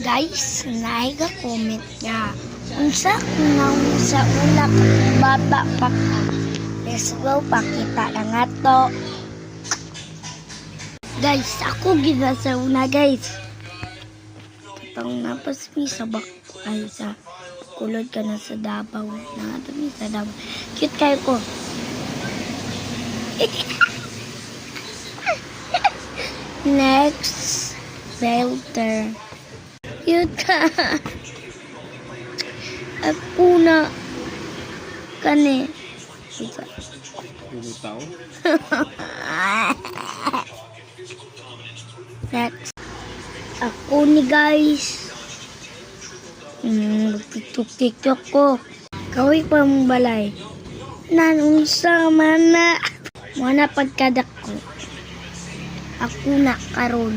Guys, naiga comment nga. Unsa kunaw sa una bata pa ka. Let's go, pakita na nga to. Guys, ako gina sa una guys. Itong napasmi sa ay sa kulod ka na sa Davao. Nakadami sa Davao. Cute kayo ko. Next, filter. Cute ka. At una kani. Lulutaw? Next. Ako ni guys. Tiktok ko. Kaway pa mong balay. Nanunsa mana. Mana pagkadak ko. Ako na karon.